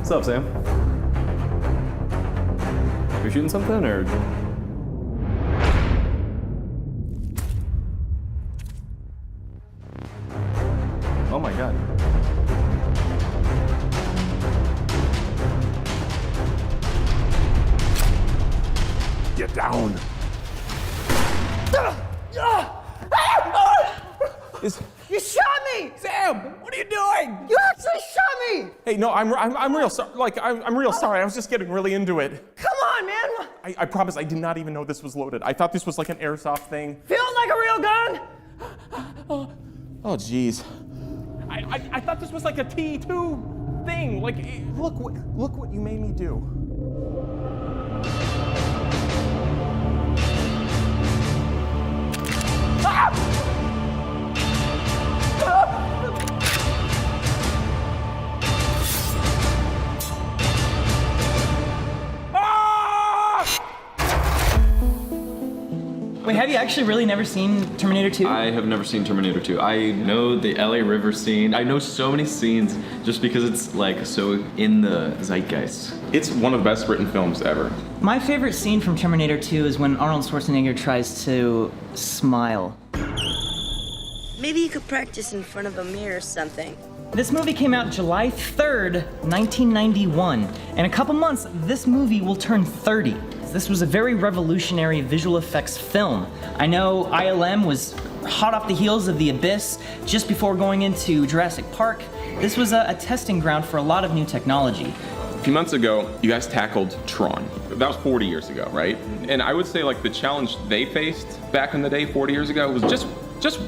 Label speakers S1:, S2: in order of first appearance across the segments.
S1: What's up, Sam? You shooting something, or? Oh my God. Get down.
S2: You shot me!
S3: Sam, what are you doing?
S2: You actually shot me!
S3: Hey, no, I'm real sorry. Like, I'm real sorry. I was just getting really into it.
S2: Come on, man!
S3: I promise I did not even know this was loaded. I thought this was like an airsoft thing.
S2: Feels like a real gun?
S3: Oh, jeez. I thought this was like a T2 thing. Like, look what you made me do.
S4: Wait, have you actually really never seen Terminator 2?
S1: I have never seen Terminator 2. I know the LA River scene. I know so many scenes just because it's like so in the zeitgeist.
S3: It's one of the best written films ever.
S4: My favorite scene from Terminator 2 is when Arnold Schwarzenegger tries to smile.
S5: Maybe you could practice in front of a mirror or something.
S4: This movie came out July 3rd, 1991. In a couple months, this movie will turn 30. This was a very revolutionary visual effects film. I know ILM was hot off the heels of The Abyss just before going into Jurassic Park. This was a testing ground for a lot of new technology.
S3: A few months ago, you guys tackled Tron. That was 40 years ago, right? And I would say like the challenge they faced back in the day 40 years ago was just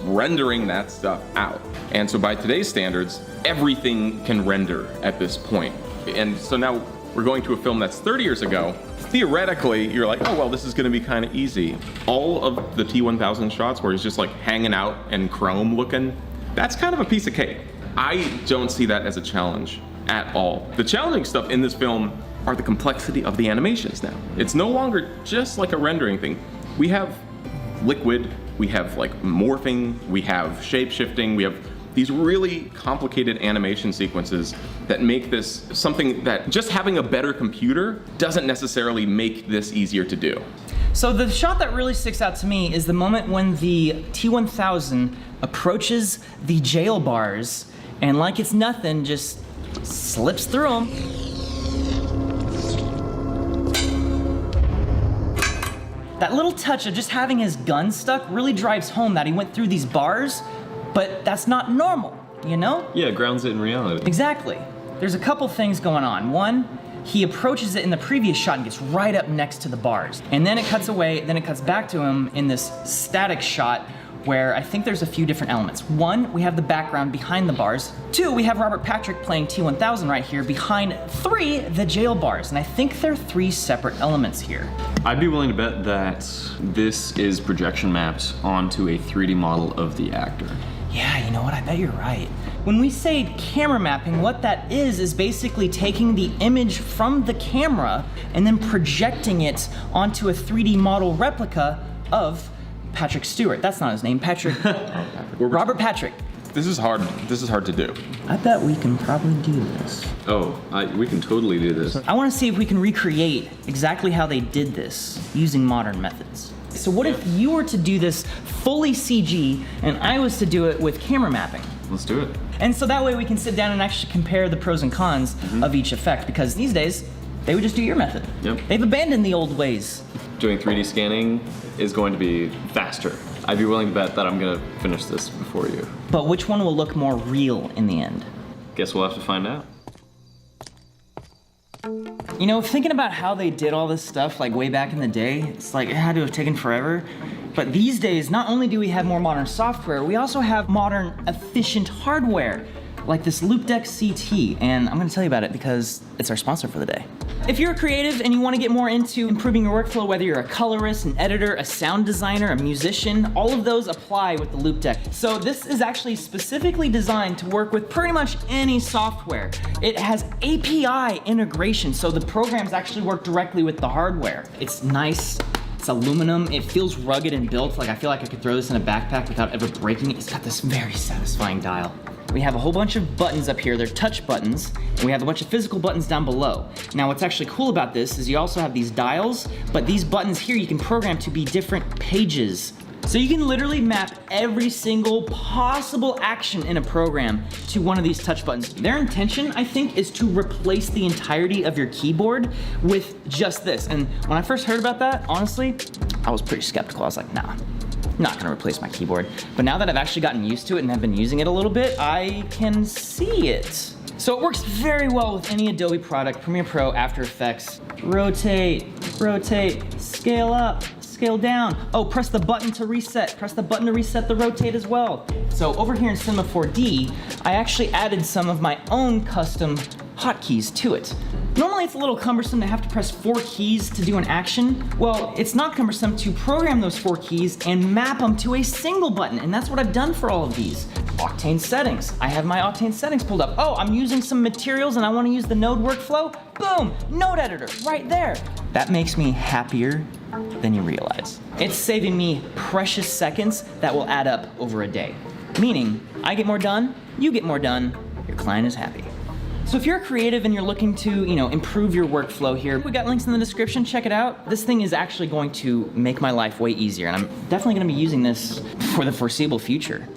S3: rendering that stuff out. And so by today's standards, everything can render at this point. And so now we're going to a film that's 30 years ago. Theoretically, you're like, oh, well, this is gonna be kind of easy. All of the T-1000 shots where he's just like hanging out and chrome looking, that's kind of a piece of cake. I don't see that as a challenge at all. The challenging stuff in this film are the complexity of the animations now. It's no longer just like a rendering thing. We have liquid, we have like morphing, we have shape shifting, we have these really complicated animation sequences that make this something that just having a better computer doesn't necessarily make this easier to do.
S4: So the shot that really sticks out to me is the moment when the T-1000 approaches the jail bars and like it's nothing, just slips through them. That little touch of just having his gun stuck really drives home that he went through these bars, but that's not normal, you know?
S1: Yeah, grounds it in reality.
S4: Exactly. There's a couple things going on. One, he approaches it in the previous shot and gets right up next to the bars. And then it cuts away, then it cuts back to him in this static shot where I think there's a few different elements. One, we have the background behind the bars. Two, we have Robert Patrick playing T-1000 right here behind. Three, the jail bars. And I think there are three separate elements here.
S1: I'd be willing to bet that this is projection mapped onto a 3D model of the actor.
S4: Yeah, you know what? I bet you're right. When we say camera mapping, what that is basically taking the image from the camera and then projecting it onto a 3D model replica of Patrick Stewart. That's not his name, Patrick. Robert Patrick.
S3: This is hard to do.
S4: I bet we can probably do this.
S1: Oh, we can totally do this.
S4: I want to see if we can recreate exactly how they did this using modern methods. So what if you were to do this fully CG and I was to do it with camera mapping?
S1: Let's do it.
S4: And so that way we can sit down and actually compare the pros and cons of each effect, because these days, they would just do your method.
S1: Yep.
S4: They've abandoned the old ways.
S1: Doing 3D scanning is going to be faster. I'd be willing to bet that I'm gonna finish this before you.
S4: But which one will look more real in the end?
S1: Guess we'll have to find out.
S4: You know, thinking about how they did all this stuff like way back in the day, it's like it had to have taken forever. But these days, not only do we have more modern software, we also have modern efficient hardware, like this Loopdeck CT, and I'm gonna tell you about it because it's our sponsor for the day. If you're creative and you wanna get more into improving your workflow, whether you're a colorist, an editor, a sound designer, a musician, all of those apply with the Loopdeck. So this is actually specifically designed to work with pretty much any software. It has API integration, so the programs actually work directly with the hardware. It's nice. It's aluminum, it feels rugged and built. Like I feel like I could throw this in a backpack without ever breaking it. It's got this very satisfying dial. We have a whole bunch of buttons up here. They're touch buttons, and we have a bunch of physical buttons down below. Now, what's actually cool about this is you also have these dials, but these buttons here you can program to be different pages. So you can literally map every single possible action in a program to one of these touch buttons. Their intention, I think, is to replace the entirety of your keyboard with just this. And when I first heard about that, honestly, I was pretty skeptical. I was like, nah, not gonna replace my keyboard. But now that I've actually gotten used to it and have been using it a little bit, I can see it. So it works very well with any Adobe product, Premiere Pro, After Effects. Rotate, rotate, scale up, scale down. Oh, press the button to reset. Press the button to reset the rotate as well. So over here in Cinema 4D, I actually added some of my own custom hotkeys to it. Normally it's a little cumbersome to have to press 4 keys to do an action. Well, it's not cumbersome to program those 4 keys and map them to a single button, and that's what I've done for all of these. Octane settings. I have my Octane settings pulled up. Oh, I'm using some materials and I want to use the node workflow. Boom, node editor right there. That makes me happier than you realize. It's saving me precious seconds that will add up over a day. Meaning, I get more done, you get more done, your client is happy. So if you're creative and you're looking to, improve your workflow here, we got links in the description, check it out. This thing is actually going to make my life way easier, and I'm definitely gonna be using this for the foreseeable future.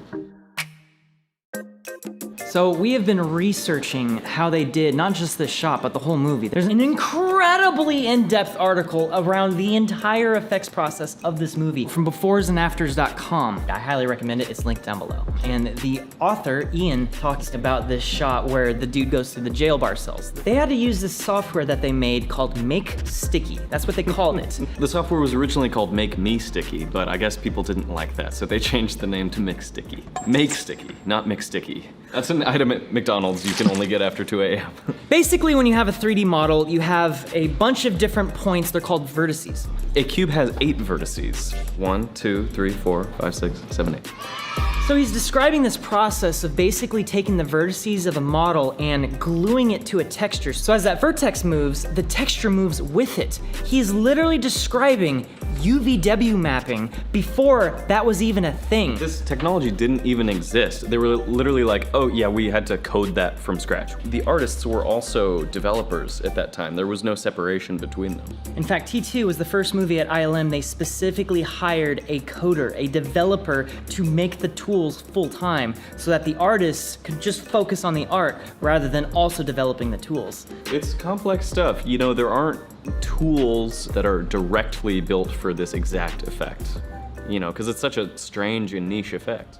S4: So we have been researching how they did not just this shot, but the whole movie. There's an incredibly in-depth article around the entire effects process of this movie from beforesandAfters.com. I highly recommend it, it's linked down below. And the author, Ian, talks about this shot where the dude goes through the jail bar cells. They had to use this software that they made called Make Sticky. That's what they called it.
S1: The software was originally called Make Me Sticky, but I guess people didn't like that, so they changed the name to Make Sticky. Make Sticky, not Mix Sticky. That's an item at McDonald's you can only get after 2 a.m.
S4: Basically, when you have a 3D model, you have a bunch of different points. They're called vertices.
S1: A cube has 8 vertices. 1, 2, 3, 4, 5, 6, 7, 8.
S4: So he's describing this process of basically taking the vertices of a model and gluing it to a texture. So as that vertex moves, the texture moves with it. He's literally describing UVW mapping before that was even a thing.
S1: This technology didn't even exist. They were literally like, oh yeah, we had to code that from scratch. The artists were also developers at that time. There was no separation between them.
S4: In fact, T2 was the first movie at ILM they specifically hired a coder, a developer, to make the tools full-time so that the artists could just focus on the art rather than also developing the tools.
S1: It's complex stuff. There aren't tools that are directly built for this exact effect, because it's such a strange and niche effect.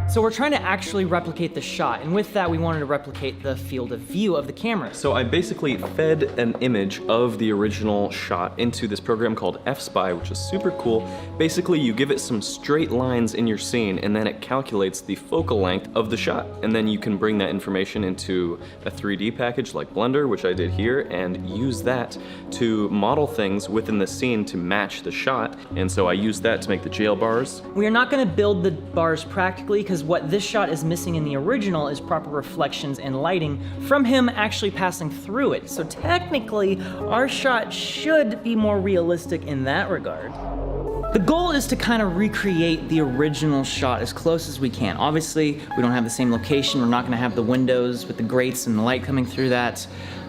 S4: So we're trying to actually replicate the shot, and with that we wanted to replicate the field of view of the camera.
S1: So I basically fed an image of the original shot into this program called F-Spy, which is super cool. Basically, you give it some straight lines in your scene, and then it calculates the focal length of the shot. And then you can bring that information into a 3D package like Blender, which I did here, and use that to model things within the scene to match the shot. And so I used that to make the jail bars.
S4: We are not going to build the bars practically, because what this shot is missing in the original is proper reflections and lighting from him actually passing through it. So technically, our shot should be more realistic in that regard. The goal is to kind of recreate the original shot as close as we can. Obviously, we don't have the same location. We're not going to have the windows with the grates and the light coming through that.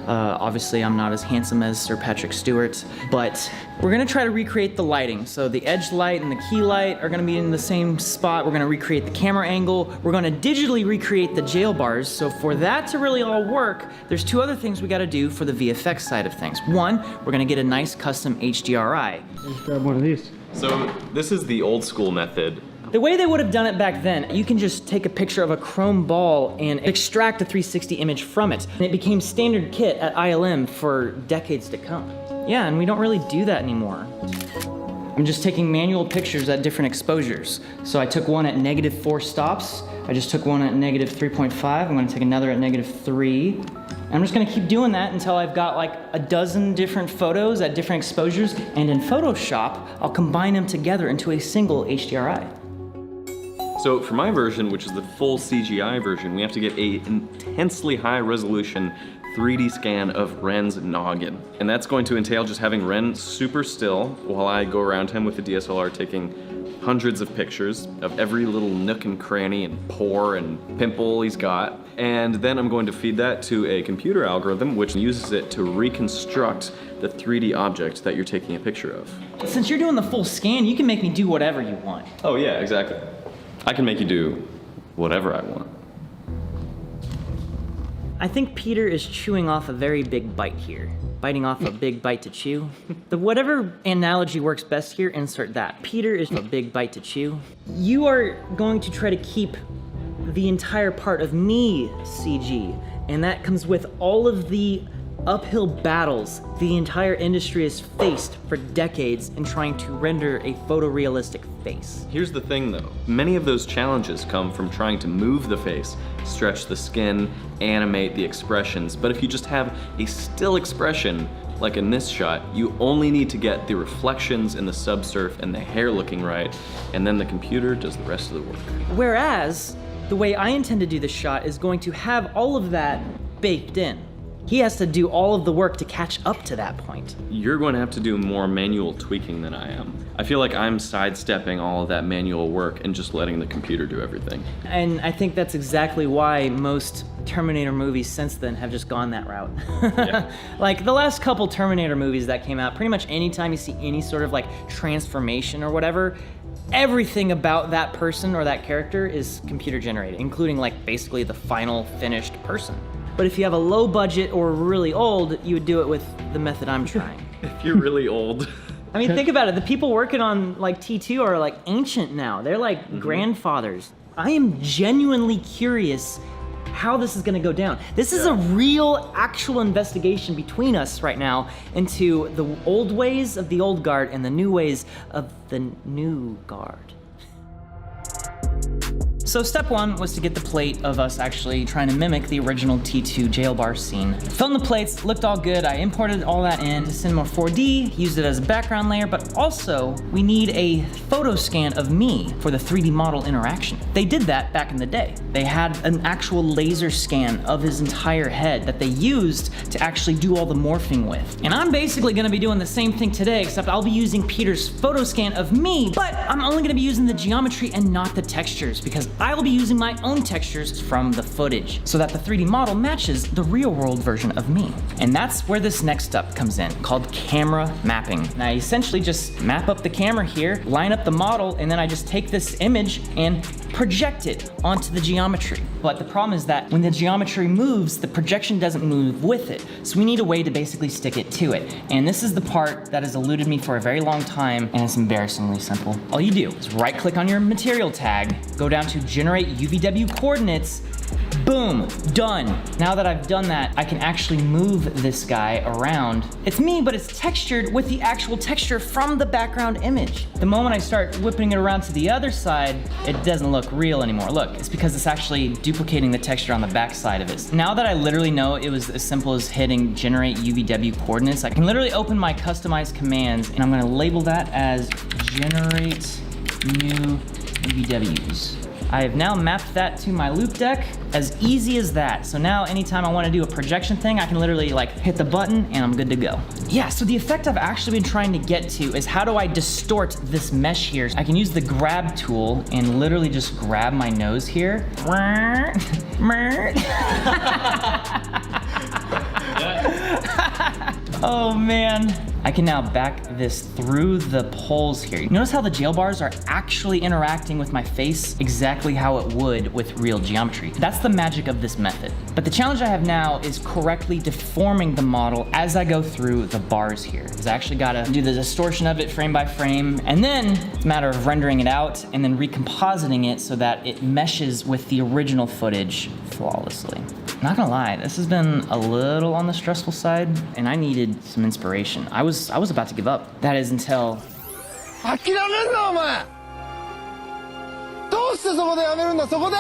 S4: Obviously, I'm not as handsome as Sir Patrick Stewart, but we're gonna try to recreate the lighting. So the edge light and the key light are gonna be in the same spot. We're gonna recreate the camera angle. We're gonna digitally recreate the jail bars. So for that to really all work, there's 2 other things we gotta do for the VFX side of things. One, we're gonna get a nice custom HDRI.
S6: Let's grab one of these.
S1: So this is the old school method.
S4: The way they would have done it back then, you can just take a picture of a chrome ball and extract a 360 image from it. And it became standard kit at ILM for decades to come. Yeah, and we don't really do that anymore. I'm just taking manual pictures at different exposures. So I took one at -4 stops. I just took one at -3.5. I'm gonna take another at -3. And I'm just gonna keep doing that until I've got like a dozen different photos at different exposures. And in Photoshop, I'll combine them together into a single HDRI.
S1: So for my version, which is the full CGI version, we have to get a intensely high resolution 3D scan of Ren's noggin. And that's going to entail just having Ren super still while I go around him with the DSLR taking hundreds of pictures of every little nook and cranny and pore and pimple he's got. And then I'm going to feed that to a computer algorithm which uses it to reconstruct the 3D object that you're taking a picture of.
S4: Since you're doing the full scan, you can make me do whatever you want.
S1: Oh yeah, exactly. I can make you do whatever I want.
S4: I think Peter is chewing off a very big bite here. Biting off a big bite to chew. Whatever analogy works best here, insert that. Peter is a big bite to chew. You are going to try to keep the entire part of me CG, and that comes with all of the uphill battles the entire industry has faced for decades in trying to render a photorealistic face.
S1: Here's the thing though, many of those challenges come from trying to move the face, stretch the skin, animate the expressions, but if you just have a still expression, like in this shot, you only need to get the reflections in the subsurf and the hair looking right, and then the computer does the rest of the work.
S4: Whereas, the way I intend to do this shot is going to have all of that baked in. He has to do all of the work to catch up to that point.
S1: You're going to have to do more manual tweaking than I am. I feel like I'm sidestepping all of that manual work and just letting the computer do everything.
S4: And I think that's exactly why most Terminator movies since then have just gone that route.
S1: Yeah.
S4: Like the last couple Terminator movies that came out, pretty much anytime you see any sort of like transformation or whatever, everything about that person or that character is computer generated, including like basically the final finished person. But if you have a low budget or really old, you would do it with the method I'm trying.
S1: If you're really old.
S4: I mean, think about it. The people working on like T2 are like ancient now. They're like grandfathers. I am genuinely curious how this is gonna go down. This is a real, actual investigation between us right now into the old ways of the old guard and the new ways of the new guard. So step one was to get the plate of us actually trying to mimic the original T2 jail bar scene. Filmed the plates, looked all good. I imported all that into Cinema 4D, used it as a background layer, but also we need a photo scan of me for the 3D model interaction. They did that back in the day. They had an actual laser scan of his entire head that they used to actually do all the morphing with. And I'm basically gonna be doing the same thing today, except I'll be using Peter's photo scan of me, but I'm only gonna be using the geometry and not the textures because I will be using my own textures from the footage so that the 3D model matches the real world version of me. And that's where this next step comes in, called camera mapping. And I essentially just map up the camera here, line up the model, and then I just take this image and project it onto the geometry. But the problem is that when the geometry moves, the projection doesn't move with it. So we need a way to basically stick it to it. And this is the part that has eluded me for a very long time, and it's embarrassingly simple. All you do is right click on your material tag, go down to generate UVW coordinates, boom, done. Now that I've done that, I can actually move this guy around. It's me, but it's textured with the actual texture from the background image. The moment I start whipping it around to the other side, it doesn't look real anymore. Look, it's because it's actually duplicating the texture on the back side of it. Now that I literally know it was as simple as hitting generate UVW coordinates, I can literally open my customized commands and I'm gonna label that as generate new UVWs. I have now mapped that to my loop deck, as easy as that. So now anytime I want to do a projection thing, I can literally like hit the button and I'm good to go. Yeah, so the effect I've actually been trying to get to is how do I distort this mesh here? I can use the grab tool and literally just grab my nose here. Oh man. I can now back this through the poles here. Notice how the jail bars are actually interacting with my face exactly how it would with real geometry. That's the magic of this method. But the challenge I have now is correctly deforming the model as I go through the bars here. Because I actually gotta do the distortion of it frame by frame, and then it's a matter of rendering it out and then recompositing it so that it meshes with the original footage flawlessly. Not gonna lie, this has been a little on the stressful side, and I needed some inspiration. I was about to give up. That is until...
S6: 諦めんなお前どうしてそこでやめるんだそこで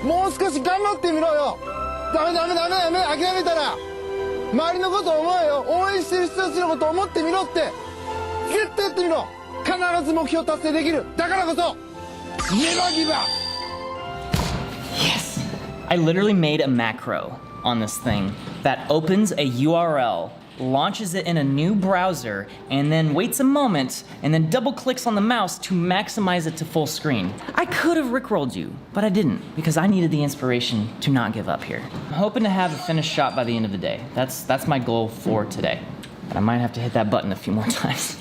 S6: もう少し頑張ってみろよダメ諦めたら周りのことを思えよ応援してる人たちのことを思ってみろって絶対やってみろ必ず目標達成できるだからこそ Never give up!
S4: Yes! I literally made a macro on this thing that opens a URL, launches it in a new browser, and then waits a moment, and then double clicks on the mouse to maximize it to full screen. I could have rickrolled you, but I didn't, because I needed the inspiration to not give up here. I'm hoping to have a finished shot by the end of the day. That's my goal for today. But I might have to hit that button a few more times.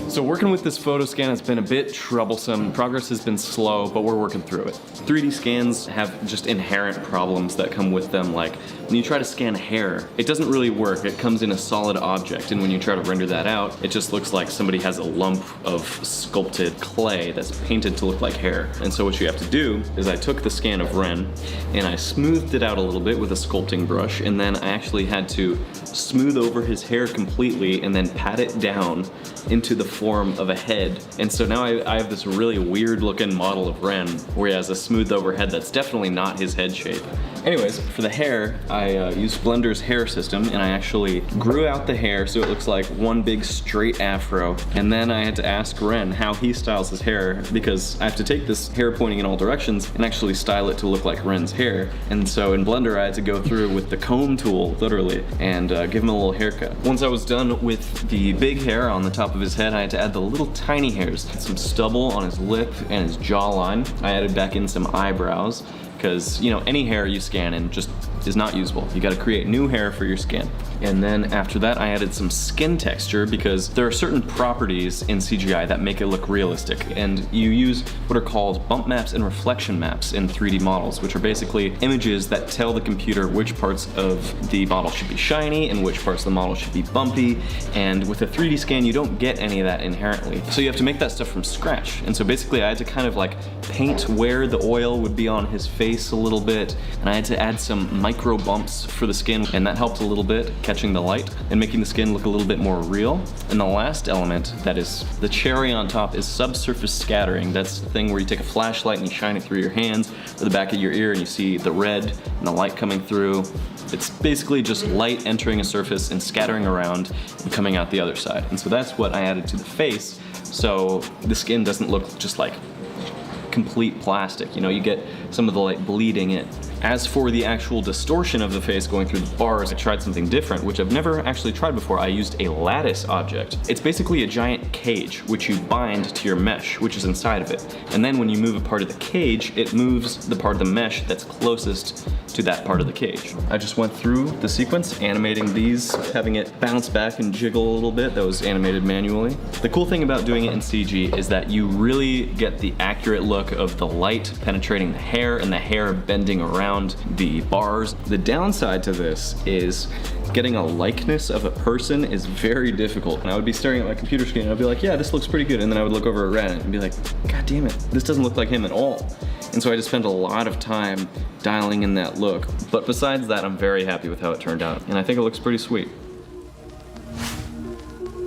S1: So working with this photo scan has been a bit troublesome. Progress has been slow, but we're working through it. 3D scans have just inherent problems that come with them, like when you try to scan hair, it doesn't really work. It comes in a solid object, and when you try to render that out, it just looks like somebody has a lump of sculpted clay that's painted to look like hair. And so what you have to do is I took the scan of Ren, and I smoothed it out a little bit with a sculpting brush, and then I actually had to smooth over his hair completely and then pat it down into the form of a head. And so now I have this really weird looking model of Ren where he has a smooth over head that's definitely not his head shape. Anyways, for the hair, I used Blender's hair system, and I actually grew out the hair so it looks like one big straight afro. And then I had to ask Ren how he styles his hair, because I have to take this hair pointing in all directions and actually style it to look like Ren's hair. And so in Blender, I had to go through with the comb tool, literally, and give him a little haircut. Once I was done with the big hair on the top of his head, I had to add the little tiny hairs, some stubble on his lip and his jawline. I added back in some eyebrows, because, you know, any hair you scan in just is not usable. You gotta create new hair for your skin. And then after that, I added some skin texture, because there are certain properties in CGI that make it look realistic. And you use what are called bump maps and reflection maps in 3D models, which are basically images that tell the computer which parts of the model should be shiny and which parts of the model should be bumpy. And with a 3D scan, you don't get any of that inherently. So you have to make that stuff from scratch. And so basically I had to kind of like paint where the oil would be on his face a little bit, and I had to add some micro bumps for the skin, and that helped a little bit, catching the light and making the skin look a little bit more real. And the last element, that is the cherry on top, is subsurface scattering. That's the thing where you take a flashlight and you shine it through your hands or the back of your ear, and you see the red and the light coming through. It's basically just light entering a surface and scattering around and coming out the other side. And so that's what I added to the face, so the skin doesn't look just like complete plastic. You know, you get some of the light bleeding in. As for the actual distortion of the face going through the bars, I tried something different, which I've never actually tried before. I used a lattice object. It's basically a giant cage, which you bind to your mesh, which is inside of it. And then when you move a part of the cage, it moves the part of the mesh that's closest to that part of the cage. I just went through the sequence, animating these, having it bounce back and jiggle a little bit. That was animated manually. The cool thing about doing it in CG is that you really get the accurate look of the light penetrating the hair and the hair bending around the bars. The downside to this is getting a likeness of a person is very difficult. And I would be staring at my computer screen and I'd be like, yeah, this looks pretty good. And then I would look over at Ren and be like, God damn it, this doesn't look like him at all. And so I just spent a lot of time dialing in that look. But besides that, I'm very happy with how it turned out. And I think it looks pretty sweet.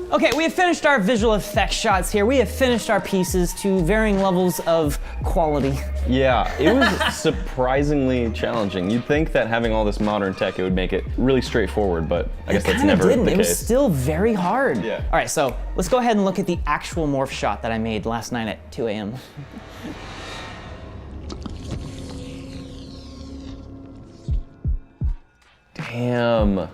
S2: Okay, we have finished our visual effects shots here. We have finished our pieces to varying levels of quality.
S1: Yeah, it was surprisingly challenging. You'd think that having all this modern tech, it would make it really straightforward, but I guess that's never the case.
S2: It was still very hard.
S1: Yeah.
S2: All right, so let's go ahead and look at the actual morph shot that I made last night at 2 a.m.
S1: Damn.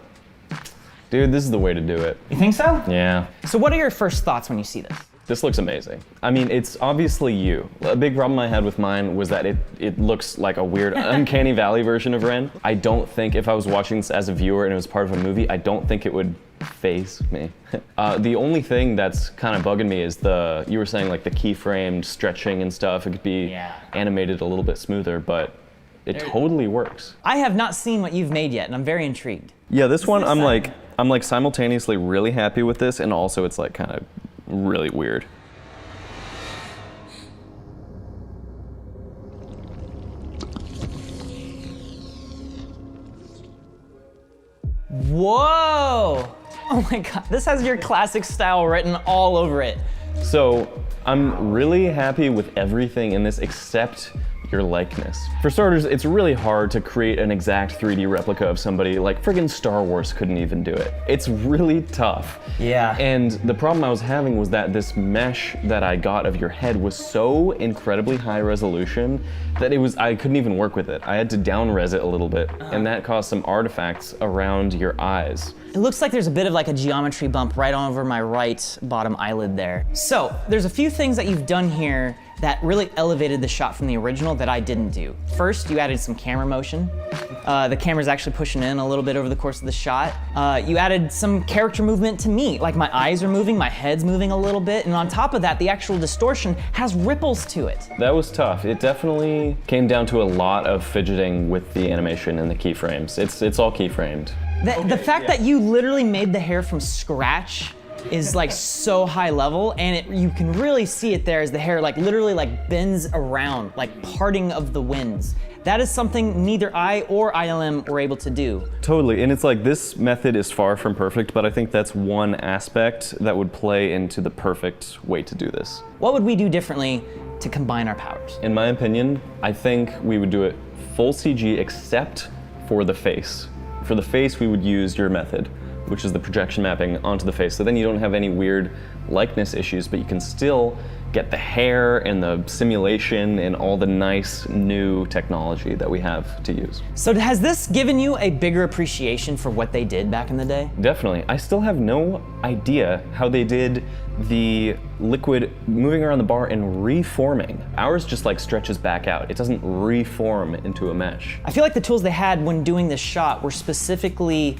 S1: Dude, this is the way to do it.
S2: You think so?
S1: Yeah.
S2: So what are your first thoughts when you see this?
S1: This looks amazing. I mean, it's obviously you. A big problem I had with mine was that it looks like a weird uncanny valley version of Ren. I don't think if I was watching this as a viewer and it was part of a movie, I don't think it would faze me. The only thing that's kind of bugging me is you were saying like the keyframed stretching and stuff. It could be animated a little bit smoother, but it totally works.
S2: I have not seen what you've made yet, and I'm very intrigued.
S1: Yeah, this one I'm like simultaneously really happy with this, and also it's like kind of really weird.
S2: Whoa! Oh my God, this has your classic style written all over it.
S1: So I'm really happy with everything in this except your likeness. For starters, it's really hard to create an exact 3D replica of somebody. Like friggin' Star Wars couldn't even do it. It's really tough.
S4: Yeah.
S1: And the problem I was having was that this mesh that I got of your head was so incredibly high resolution that I couldn't even work with it. I had to down-res it a little bit, and that caused some artifacts around your eyes.
S2: It looks like there's a bit of like a geometry bump right over my right bottom eyelid there. So there's a few things that you've done here that really elevated the shot from the original that I didn't do. First, you added some camera motion. The camera's actually pushing in a little bit over the course of the shot. You added some character movement to me, like my eyes are moving, my head's moving a little bit, and on top of that, the actual distortion has ripples to it.
S1: That was tough. It definitely came down to a lot of fidgeting with the animation and the keyframes. It's all keyframed.
S2: The fact that you literally made the hair from scratch is like so high level, and you can really see it there as the hair like literally like bends around, like parting of the winds. That is something neither I or ILM were able to do.
S1: Totally, and it's like this method is far from perfect, but I think that's one aspect that would play into the perfect way to do this.
S2: What would we do differently to combine our powers?
S1: In my opinion, I think we would do it full CG except for the face. For the face, we would use your method, which is the projection mapping onto the face. So then you don't have any weird likeness issues, but you can still get the hair and the simulation and all the nice new technology that we have to use.
S2: So has this given you a bigger appreciation for what they did back in the day?
S1: Definitely. I still have no idea how they did the liquid moving around the bar and reforming. Ours just like stretches back out. It doesn't reform into a mesh.
S2: I feel like the tools they had when doing this shot were specifically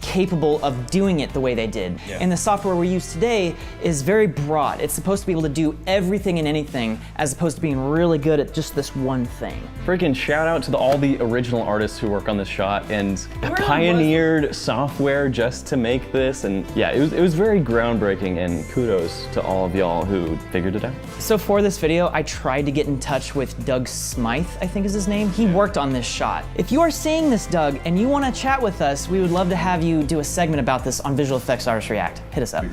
S2: capable of doing it the way they did.
S1: Yeah.
S2: And the software we use today is very broad. It's supposed to be able to do everything and anything as opposed to being really good at just this one thing.
S1: Freaking shout out to all the original artists who work on this shot and pioneered software just to make this. And yeah, it was very groundbreaking, and kudos to all of y'all who figured it out.
S2: So for this video, I tried to get in touch with Doug Smythe, I think is his name. He worked on this shot. If you are seeing this, Doug, and you want to chat with us, we would love to have you do a segment about this on Visual Effects Artists React. Hit us up.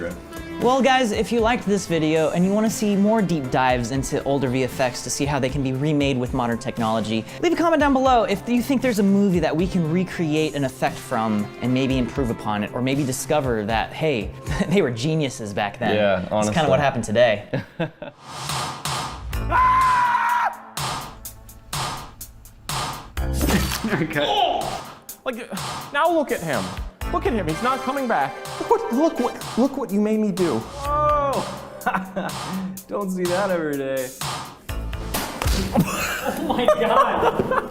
S2: Well guys, if you liked this video and you want to see more deep dives into older VFX to see how they can be remade with modern technology, leave a comment down below if you think there's a movie that we can recreate an effect from and maybe improve upon it, or maybe discover that, hey, they were geniuses back then.
S1: Yeah,
S2: That's
S1: honestly.
S2: kind of what happened today.
S7: Like, now look at him. Look at him, he's not coming back. Look what you made me do.
S1: Oh! Don't see that every day.
S2: Oh my God.